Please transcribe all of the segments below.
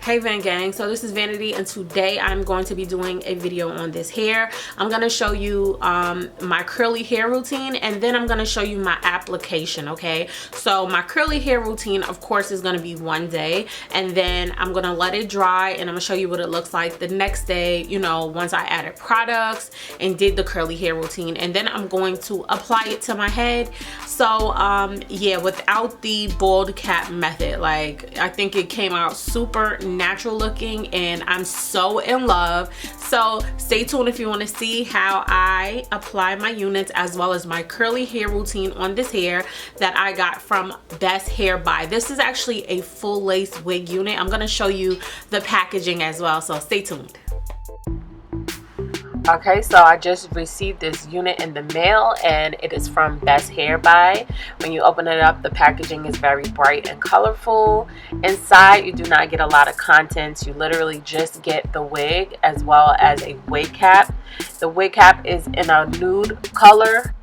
Hey VanGang, so this is Vanity, and today I'm going to be doing a video on this hair. I'm going to show you my curly hair routine, and then I'm going to show you my application. Okay, so my curly hair routine, of course, is going to be one day, and then I'm going to let it dry, and I'm going to show you what it looks like the next day, you know, once I added products and did the curly hair routine, and then I'm going to apply it to my head. So yeah, without the bald cap method, like, I think it came out super natural looking, and I'm so in love. So stay tuned if you want to see how I apply my units as well as my curly hair routine on this hair that I got from BestHairBuy. This is actually a full lace wig unit. I'm going to show you the packaging as well, so stay tuned. Okay, so I just received this unit in the mail, and it is from BestHairBuy. When you open it up, the packaging is very bright and colorful. Inside, you do not get a lot of contents. You literally just get the wig as well as a wig cap. The wig cap is in a nude color.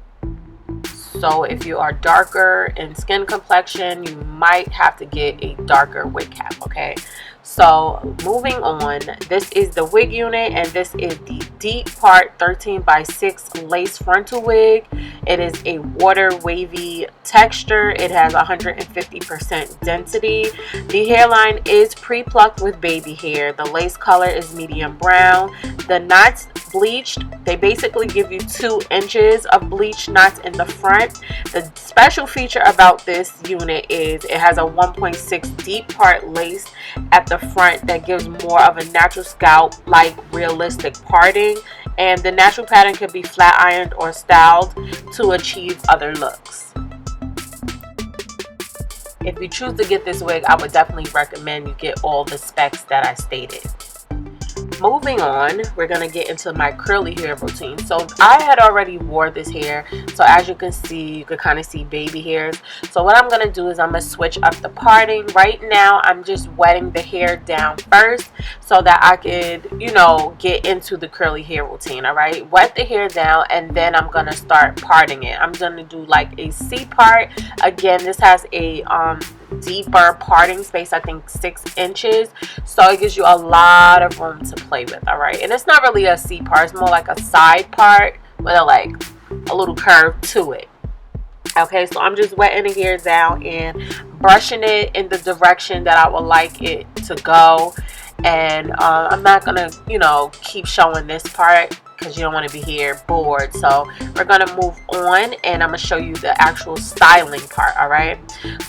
So if you are darker in skin complexion, you might have to get a darker wig cap, okay? So moving on, this is the wig unit, and this is the deep part 13x6 lace frontal wig. It is a water wavy texture. It has 150% density. The hairline is pre-plucked with baby hair. The lace color is medium brown. The knots bleached. They basically give you 2 inches of bleached knots in the front. The special feature about this unit is it has a 1.6 deep part lace at the front that gives more of a natural scalp like realistic parting, and the natural pattern can be flat ironed or styled to achieve other looks. If you choose to get this wig, I would definitely recommend you get all the specs that I stated. Moving on, we're going to get into my curly hair routine. So I had already wore this hair, so as you can see, you can kind of see baby hairs. So what I'm going to do is I'm going to switch up the parting. Right now I'm just wetting the hair down first so that I could, you know, get into the curly hair routine. All right, wet the hair down, and then I'm going to start parting it. I'm going to do like a C part. Again, this has a deeper parting space, I think 6 inches, so it gives you a lot of room to play with. All right, and it's not really a C part, it's more like a side part with a little curve to it. Okay, so I'm just wetting the hair down and brushing it in the direction that I would like it to go, and I'm not gonna, you know, keep showing this part because you don't want to be here bored. So we're going to move on, and I'm going to show you the actual styling part. All right,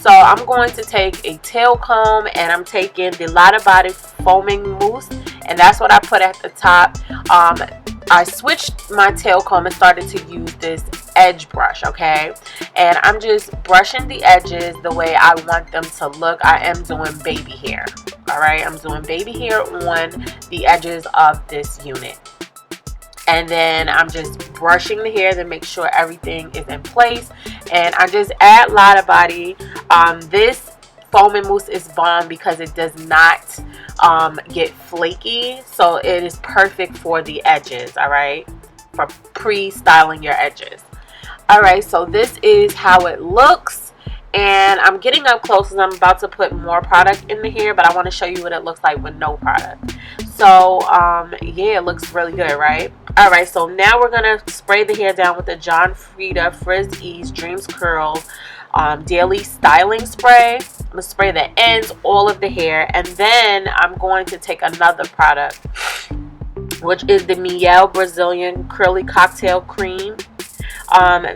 so I'm going to take a tail comb, and I'm taking the Lotta Body foaming mousse, and that's what I put at the top. I switched my tail comb and started to use this edge brush, okay, and I'm just brushing the edges the way I want them to look. I am doing baby hair. All right, I'm doing baby hair on the edges of this unit. And then I'm just brushing the hair to make sure everything is in place. And I just add Lotta Body. This foaming mousse is bomb because it does not get flaky. So it is perfect for the edges, all right, for pre-styling your edges. All right, so this is how it looks. And I'm getting up close because I'm about to put more product in the hair, but I want to show you what it looks like with no product. So yeah, it looks really good, right? All right, so now we're gonna spray the hair down with the John Frieda Frizz Ease Dreams Curl Daily Styling Spray. I'm gonna spray the ends, all of the hair, and then I'm going to take another product, which is the Miel Brazilian Curly Cocktail Cream.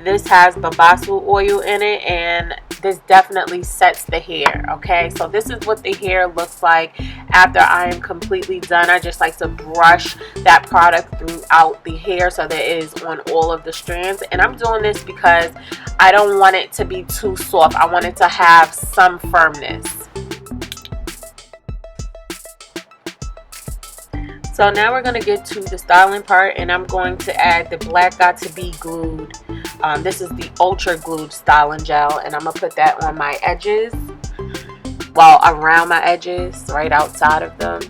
This has babasu oil in it, and this definitely sets the hair. Okay, so this is what the hair looks like after I am completely done. I just like to brush that product throughout the hair so that it is on all of the strands, and I'm doing this because I don't want it to be too soft. I want it to have some firmness. So now we're going to get to the styling part, and I'm going to add the Black Got to Be Glued. This is the Ultra Glued Styling Gel, and I'm going to put that on my edges, well, around my edges, right outside of them.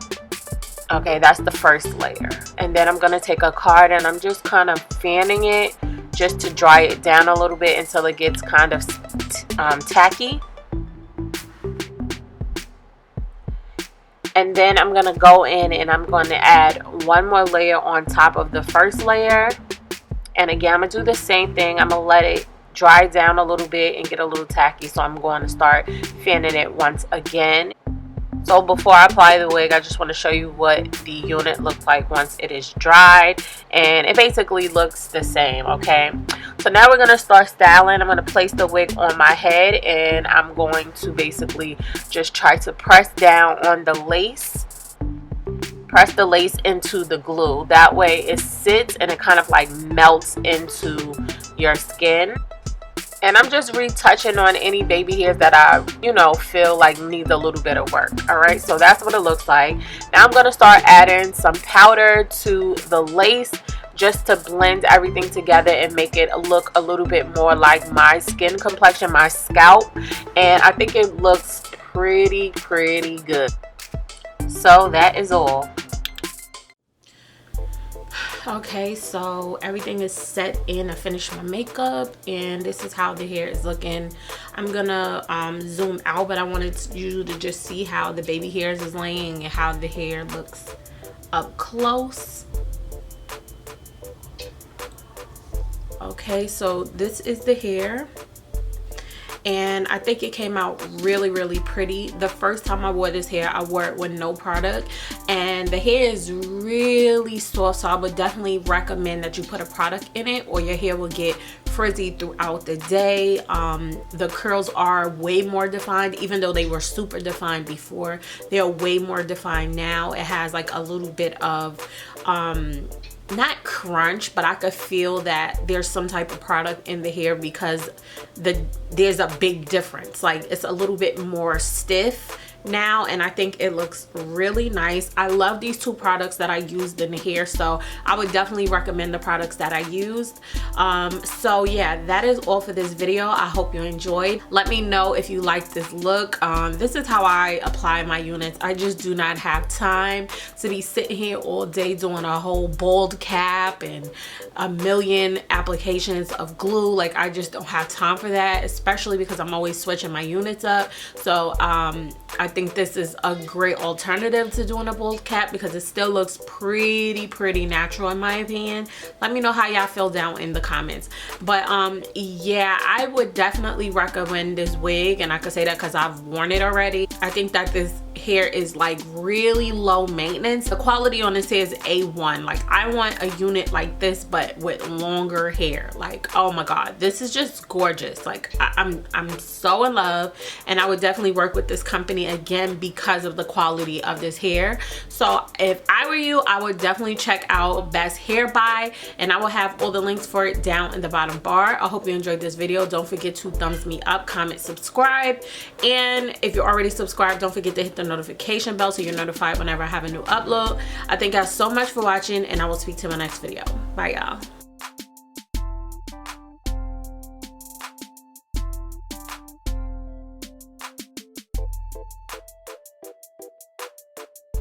Okay, that's the first layer. And then I'm going to take a card, and I'm just kind of fanning it just to dry it down a little bit until it gets kind of tacky. And then I'm going to go in and I'm going to add one more layer on top of the first layer. And again, I'm going to do the same thing. I'm going to let it dry down a little bit and get a little tacky. So I'm going to start fanning it once again. So before I apply the wig, I just want to show you what the unit looks like once it is dried. And it basically looks the same, okay? So now we're going to start styling. I'm going to place the wig on my head. And I'm going to basically just try to press down on the lace. Press the lace into the glue. That way it sits and it kind of like melts into your skin. And I'm just retouching on any baby hairs that I, feel like needs a little bit of work. All right, so that's what it looks like. Now I'm going to start adding some powder to the lace just to blend everything together and make it look a little bit more like my skin complexion, my scalp. And I think it looks pretty good. So that is all. Okay, so everything is set in. I finished my makeup and this is how the hair is looking. I'm gonna zoom out, but I wanted you to just see how the baby hairs is laying and how the hair looks up close. Okay, so this is the hair. And I think it came out really pretty. The first time I wore this hair, I wore it with no product, and the hair is really soft, so I would definitely recommend that you put a product in it or your hair will get frizzy throughout the day. The curls are way more defined. Even though they were super defined before, they're way more defined now. It has like a little bit of not crunch, but I could feel that there's some type of product in the hair because there's a big difference. Like it's a little bit more stiff now, and I think it looks really nice. I love these two products that I used in the hair, so I would definitely recommend the products that I used. So yeah, that is all for this video. I hope you enjoyed. Let me know if you like this look. This is how I apply my units. I just do not have time to be sitting here all day doing a whole bald cap and a million applications of glue. Like I just don't have time for that, especially because I'm always switching my units up. So I think this is a great alternative to doing a bald cap because it still looks pretty natural in my opinion. Let me know how y'all feel down in the comments. But yeah, I would definitely recommend this wig, and I could say that because I've worn it already. I think that this hair is like really low maintenance. The quality on this hair is A1. Like I want a unit like this but with longer hair. Like oh my god, this is just gorgeous. Like I'm so in love, and I would definitely work with this company again because of the quality of this hair. So if I were you, I would definitely check out BestHairBuy, and I will have all the links for it down in the bottom bar. I hope you enjoyed this video. Don't forget to thumbs me up, comment, subscribe, and if you're already subscribed, don't forget to hit the notification bell so you're notified whenever I have a new upload. I thank you guys so much for watching, and I will speak to you in my next video. Bye y'all.